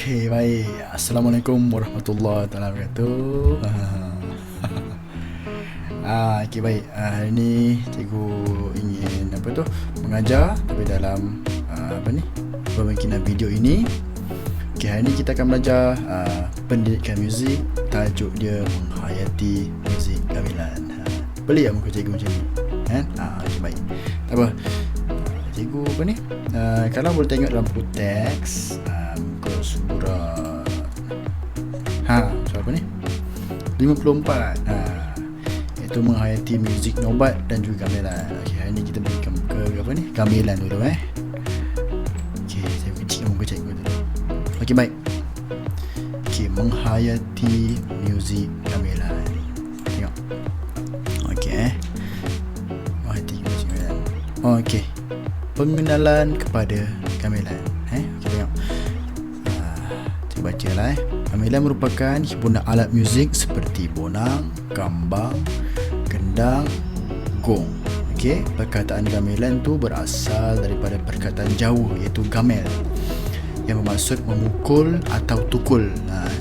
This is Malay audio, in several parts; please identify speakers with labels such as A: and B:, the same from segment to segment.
A: Okey, baik. Assalamualaikum warahmatullahi taala wabarakatuh. Okey, baik. Hari ni cikgu ingin mengajar tapi dalam pembikinan video ini. Okey, hari ni kita akan belajar pendidikan muzik. Tajuk dia menghayati muzik gamelan. Boleh tak muka cikgu macam ni? Kan? Okey, baik. Tak apa. Cikgu kalau boleh tengok dalam buku teks, muka surat surat 54, iaitu menghayati muzik nobat dan juga gamelan. Okey, hari ni kita beri ke gamelan dulu. Okey, saya kecilkan muka cikgu dulu. Okey, baik. Okey, menghayati muzik gamelan. Tengok. Okey, menghayati muzik gamelan. Okey, pengenalan kepada gamelan. Kita tengok. Saya baca lah. Gamelan merupakan himpunan alat muzik seperti bonang, gambang, gendang, gong. Okey, perkataan gamelan tu berasal daripada perkataan Jawa iaitu gamel, yang bermaksud memukul atau tukul.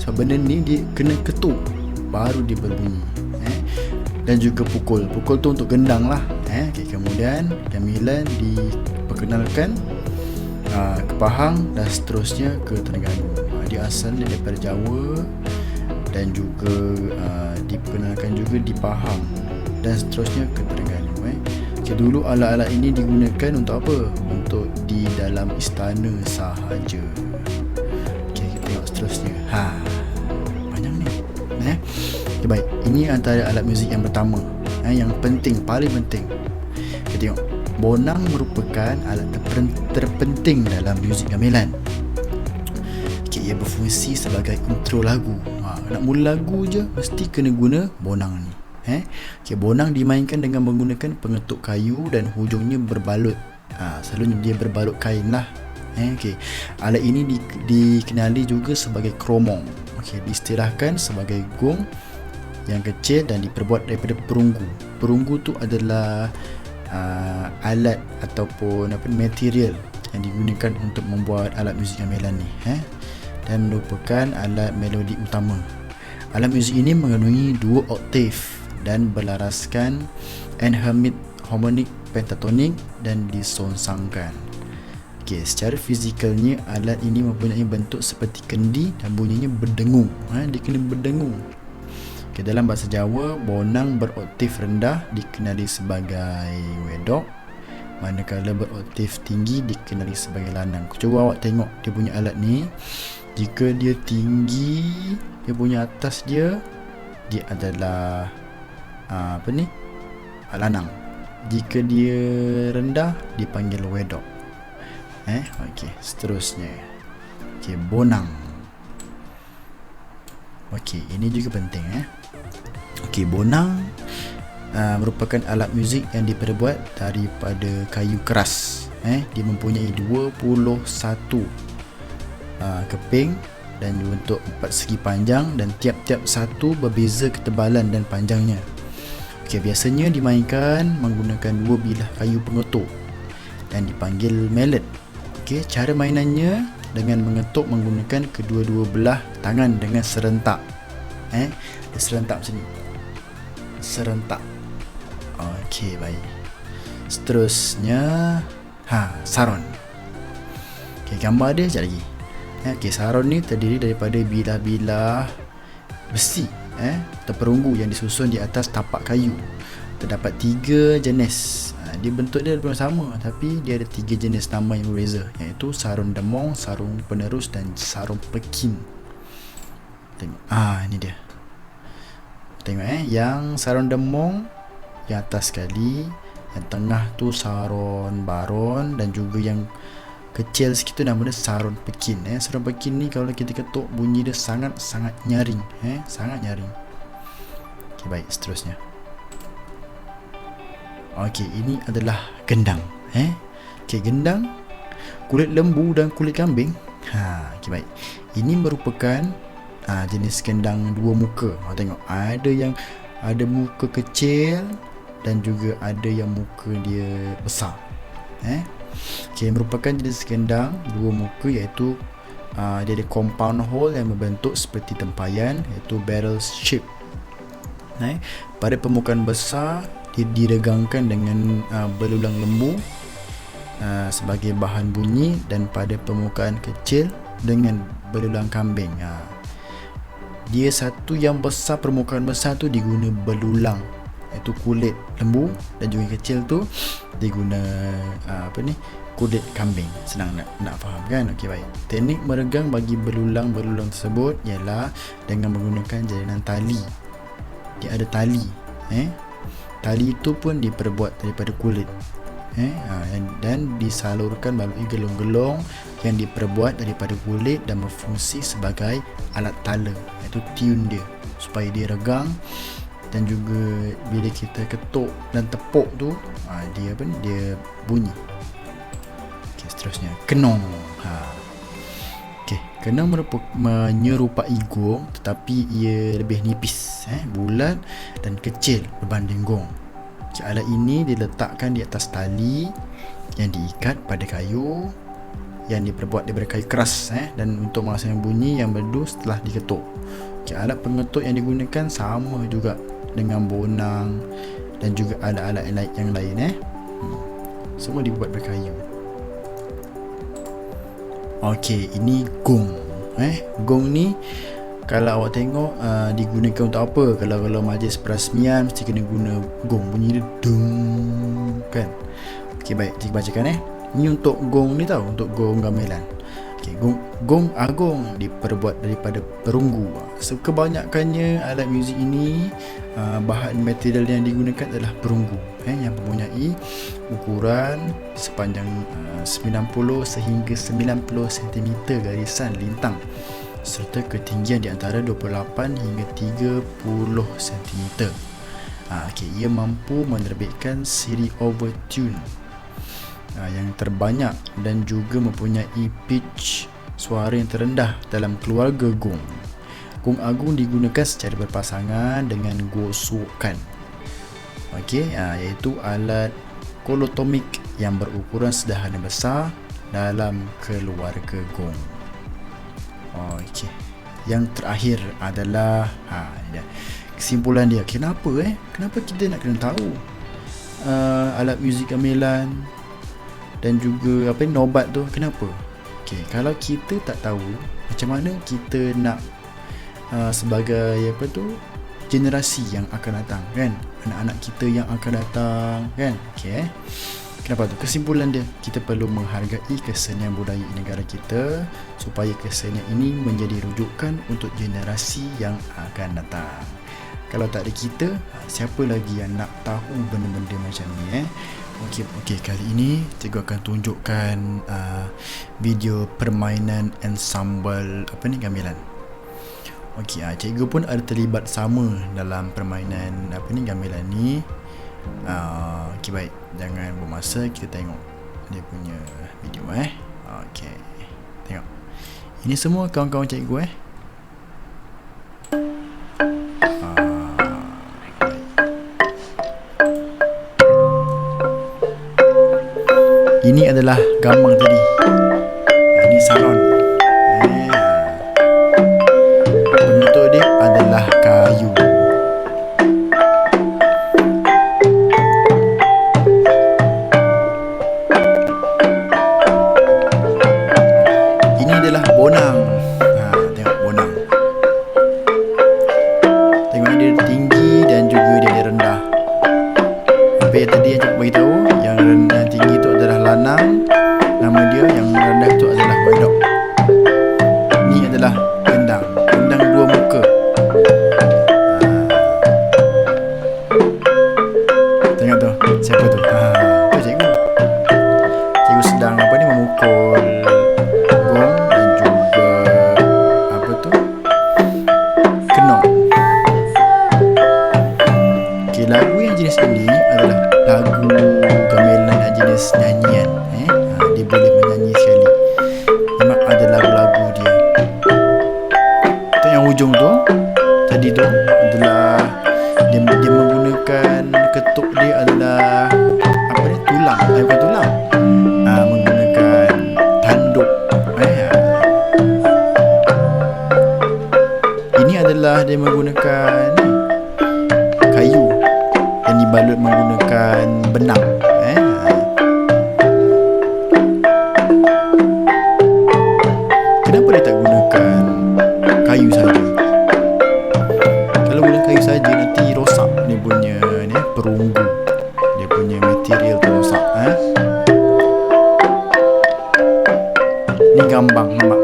A: Sebab benda ni dia kena ketuk baru dia berbunyi. Dan juga pukul. Pukul tu untuk gendang lah. Okay, kemudian gamelan diperkenalkan ke Pahang dan seterusnya ke Terengganu. Dia asalnya daripada Jawa dan juga diperkenalkan juga di Pahang dan seterusnya ke Terengganu. Okay, dulu alat-alat ini digunakan untuk apa? Untuk di dalam istana sahaja. Okay, kita tengok seterusnya. Banyak ni. Okay, baik. Ini antara alat muzik yang pertama, yang penting, paling penting. Kita tengok. Bonang merupakan alat terpenting dalam muzik gamelan. Okay, ia berfungsi sebagai intro lagu. Nak mula lagu je mesti kena guna bonang ni. Okay, bonang dimainkan dengan menggunakan pengetuk kayu dan hujungnya berbalut. Selalunya dia berbalut kain lah. Okay. Alat ini dikenali juga sebagai kromong. Okay, diistilahkan sebagai gong yang kecil dan diperbuat daripada perunggu. Perunggu tu adalah alat ataupun material yang digunakan untuk membuat alat muzik gamelan ni, dan merupakan alat melodi utama. Alat muzik ini mengandungi 2 oktav dan berlaraskan enhamid, harmonik, pentatonik dan disongsangkan. Okey, secara fizikalnya alat ini mempunyai bentuk seperti kendi dan bunyinya berdengung. Dia kena berdengung. Okay, dalam bahasa Jawa, bonang beroktav rendah dikenali sebagai wedok, manakala beroktav tinggi dikenali sebagai lanang. Cuba awak tengok dia punya alat ni. Jika dia tinggi, dia punya atas dia adalah lanang. Jika dia rendah, dipanggil wedok. Okey, seterusnya. Okey, bonang. Okey, ini juga penting. Okey, bonang merupakan alat muzik yang diperbuat daripada kayu keras. Dia mempunyai 21 keping dan bentuk 4 segi panjang dan tiap-tiap satu berbeza ketebalan dan panjangnya. Okey, biasanya dimainkan menggunakan 2 bilah kayu pengetuk dan dipanggil mallet. Okey, cara mainannya dengan mengetuk menggunakan kedua-dua belah tangan dengan serentak. Dia serentak macam ni. Serentak. Okey, baik. Seterusnya saron. Okey, gambar dia sekejap lagi. Okey, saron ni terdiri daripada bilah-bilah besi atau perunggu yang disusun di atas tapak kayu. Terdapat 3 jenis. Dia bentuk dia hampir sama, tapi dia ada 3 jenis nama yang berbeza, iaitu sarung demong, sarung penerus dan sarung pekin. Tengok. Ini dia. Tengok yang sarung demong yang atas sekali, yang tengah tu sarung baron dan juga yang kecil sikit tu nama dia sarung pekin. Sarung pekin ni kalau kita ketuk bunyi dia sangat-sangat nyaring. Sangat nyaring. Okey, baik, seterusnya. Okey, ini adalah gendang. Okey, gendang kulit lembu dan kulit kambing. Okey, baik. Ini merupakan jenis gendang 2 muka. Tengok, ada muka kecil dan juga ada yang muka dia besar. Okey, merupakan jenis gendang 2 muka iaitu dia ada compound hole yang membentuk seperti tempayan, iaitu barrel shape. Pada permukaan besar dia diregangkan dengan belulang lembu sebagai bahan bunyi, dan pada permukaan kecil dengan belulang kambing. Dia satu yang besar, permukaan besar tu diguna belulang, iaitu kulit lembu, dan juga kecil tu diguna kulit kambing. Senang nak faham kan? Okey, baik. Teknik meregang bagi belulang-belulang tersebut ialah dengan menggunakan jalinan tali. Dia ada tali, tali itu pun diperbuat daripada kulit, dan disalurkan melalui gelong-gelong yang diperbuat daripada kulit dan berfungsi sebagai alat tala, iaitu tune dia supaya dia regang, dan juga bila kita ketuk dan tepuk tu dia bunyi. Okey, seterusnya kenong. Okey, kenong menyerupai gong, tetapi ia lebih nipis, bulat dan kecil berbanding gong. Alat ini diletakkan di atas tali yang diikat pada kayu yang diperbuat daripada kayu keras, dan untuk menghasilkan bunyi yang merdu setelah diketuk. Alat pengetuk yang digunakan sama juga dengan bonang dan juga alat-alat yang lain, semua dibuat dari kayu. Okey, ini gong. Gong ni kalau awak tengok digunakan untuk apa? Kalau majlis perasmian mesti kena guna gong, bunyi dia dung kan. Okey, baik, cikgu bacakan. Ini untuk gong ni tau, untuk gong gamelan. Okey, gong agung diperbuat daripada perunggu. So, kebanyakannya alat muzik ini bahan material yang digunakan adalah perunggu, yang mempunyai ukuran sepanjang 90 sehingga 90 cm garisan lintang, serta ketinggian di antara 28 hingga 30 cm. Okey, ia mampu menerbitkan siri overtune yang terbanyak dan juga mempunyai pitch suara yang terendah dalam keluarga gong. Gong agung digunakan secara berpasangan dengan gosokan. Okey, iaitu alat kolotomik yang berukuran sederhana besar dalam keluarga gong. Okey, yang terakhir adalah kesimpulan dia. Kenapa kita nak kena tahu alat muzik gamelan dan juga nobat tu, kenapa? Okey, kalau kita tak tahu, macam mana kita nak sebagai generasi yang akan datang, kan, anak-anak kita yang akan datang, kan? Okey, kenapa tu? Kesimpulan dia, kita perlu menghargai kesenian budaya negara kita supaya kesenian ini menjadi rujukan untuk generasi yang akan datang. Kalau tak ada kita, siapa lagi yang nak tahu benda-benda macam ni? Okey, kali ini cikgu akan tunjukkan video permainan ensemble gamelan. Okey, cikgu pun ada terlibat sama dalam permainan gamelan ni. Okey, baik, jangan buang masa, kita tengok dia punya video. Okey, tengok. Ini semua kawan-kawan cikgu. Ini adalah gamang tadi. Ini salon. Bentuk dia adalah kayu. Ini adalah bonang. Tengok bonang. Tengok dia tinggi dan juga dia rendah. Apa yang tadi yang cikgu beritahu, yang rendah tinggi tu adalah lanang, nama dia. Yang rendah tu adalah wedok. Ni adalah gendang dua muka. Tengok tu, siapa tu? Tu cikgu sedang memukul gong dan juga kenong. Okey, lagu yang jenis ini adalah lagu gamelan yang jenis nyanyian. Dia boleh menyanyi sekali. Memang ada lagu-lagu dia. Tu yang hujung tu tadi tu adalah dia menggunakan ketuk dia adalah tulang, bukan tulang, menggunakan tanduk. dia menggunakan kayu yang dibalut menggunakan benang. Kenapa dia tak gunakan kayu saja? Kalau guna kayu saja nanti rosak dia punya perunggu, dia punya material tu rosak. Ni gambang, nampak?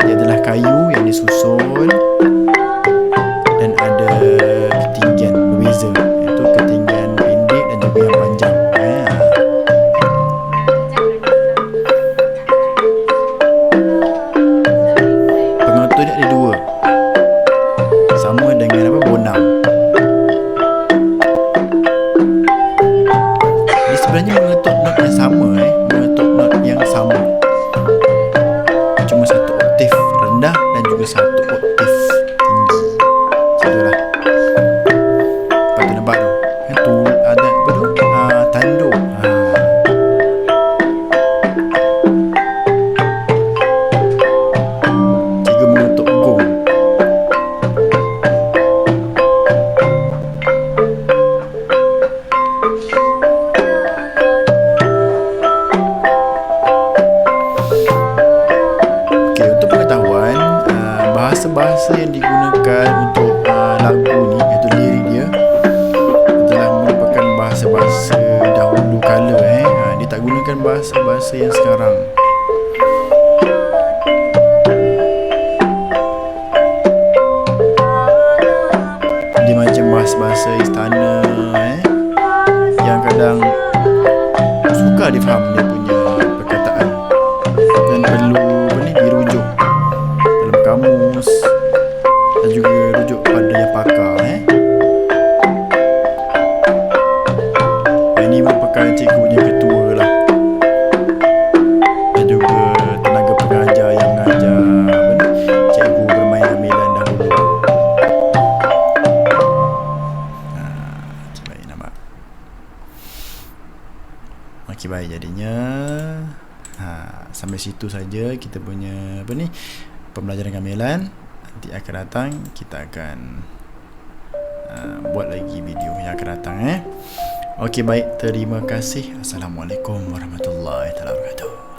A: Dia adalah kayu yang disusun dan ada ketinggian berbeza, iaitu ketinggian pendek dan juga yang panjang. Pengotor ni ada dua, sama dengan bonang. Dia sebenarnya mengetuk not yang sama, mengetuk not yang sama, cuma satu oktav rendah dan juga satu oktav tinggi. Itulah. Lepas tu nampak tu, tu ada apa tu? Tanduk. Cikgu mengetuk gong. Bahasa-bahasa yang digunakan untuk lagu ni, iaitu lirik dia, adalah merupakan bahasa-bahasa dahulu kala. Dia tak gunakan bahasa-bahasa yang sekarang. Dia macam bahasa-bahasa istana, yang kadang suka difaham dia punya perkataan dan perlu dirujuk dalam kamus dan juga rujuk pada yang pakar. Ini merupakan cikgu punya ketua lah, dan juga tenaga pengajar yang mengajar cikgu bermain gamelan dahulu. Baik, nampak? Okey, baik, jadinya sampai situ saja kita punya pembelajaran gamelan. Nanti akan datang kita akan buat lagi video yang akan datang. Okey, baik, terima kasih. Assalamualaikum warahmatullahi wabarakatuh.